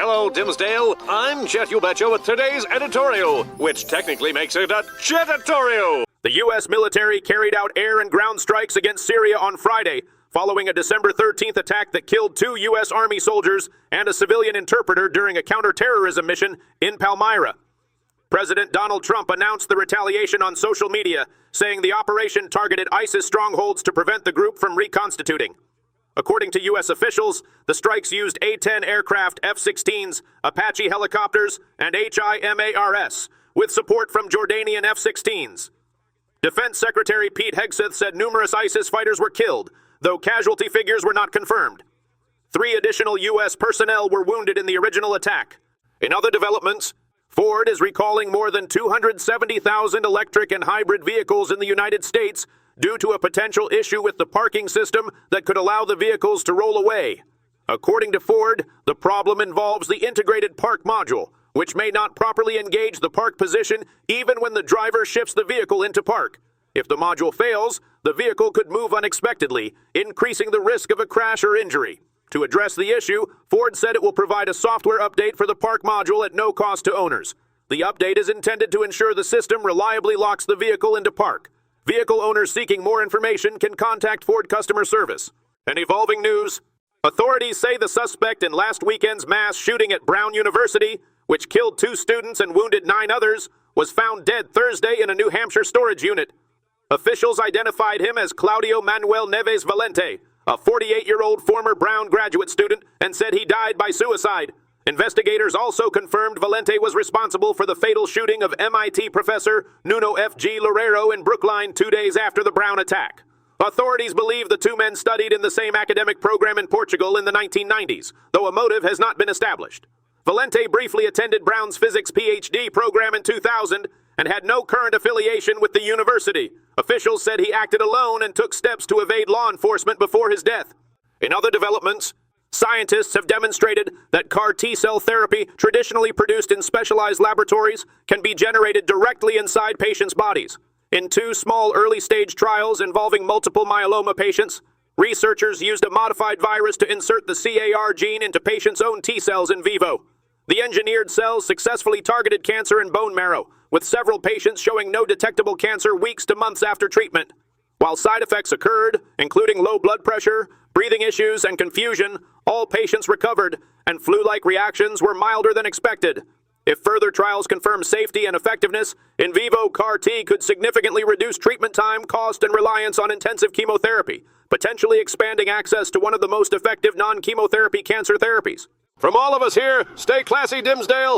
Hello, Dimsdale. I'm Jet You Betcha with today's editorial, which technically makes it a Jetatorial. The U.S. military carried out air and ground strikes against Syria on Friday, following a December 13th attack that killed 2 U.S. Army soldiers and a civilian interpreter during a counterterrorism mission in Palmyra. President Donald Trump announced the retaliation on social media, saying the operation targeted ISIS strongholds to prevent the group from reconstituting. According to U.S. officials, the strikes used A-10 aircraft, F-16s, Apache helicopters, and HIMARS, with support from Jordanian F-16s. Defense Secretary Pete Hegseth said numerous ISIS fighters were killed, though casualty figures were not confirmed. 3 additional U.S. personnel were wounded in the original attack. In other developments, Ford is recalling more than 270,000 electric and hybrid vehicles in the United States due to a potential issue with the parking system that could allow the vehicles to roll away. According to Ford, the problem involves the integrated park module, which may not properly engage the park position even when the driver shifts the vehicle into park. If the module fails, the vehicle could move unexpectedly, increasing the risk of a crash or injury. To address the issue, Ford said it will provide a software update for the park module at no cost to owners. The update is intended to ensure the system reliably locks the vehicle into park. Vehicle owners seeking more information can contact Ford customer service. In evolving news, authorities say the suspect in last weekend's mass shooting at Brown University, which killed 2 students and wounded 9 others, was found dead Thursday in a New Hampshire storage unit. Officials identified him as Claudio Manuel Neves Valente, a 48-year-old former Brown graduate student, and said he died by suicide. Investigators also confirmed Valente was responsible for the fatal shooting of MIT professor Nuno F.G. Loureiro in Brookline 2 days after the Brown attack. Authorities believe the 2 men studied in the same academic program in Portugal in the 1990s, though a motive has not been established. Valente briefly attended Brown's physics PhD program in 2000 and had no current affiliation with the university. Officials said he acted alone and took steps to evade law enforcement before his death. In other developments, scientists have demonstrated that CAR T-cell therapy, traditionally produced in specialized laboratories, can be generated directly inside patients' bodies. In 2 small early-stage trials involving multiple myeloma patients, researchers used a modified virus to insert the CAR gene into patients' own T-cells in vivo. The engineered cells successfully targeted cancer in bone marrow, with several patients showing no detectable cancer weeks to months after treatment. While side effects occurred, including low blood pressure, breathing issues, and confusion, all patients recovered, and flu-like reactions were milder than expected. If further trials confirm safety and effectiveness, in vivo CAR-T could significantly reduce treatment time, cost, and reliance on intensive chemotherapy, potentially expanding access to one of the most effective non-chemotherapy cancer therapies. From all of us here, stay classy, Dimsdale.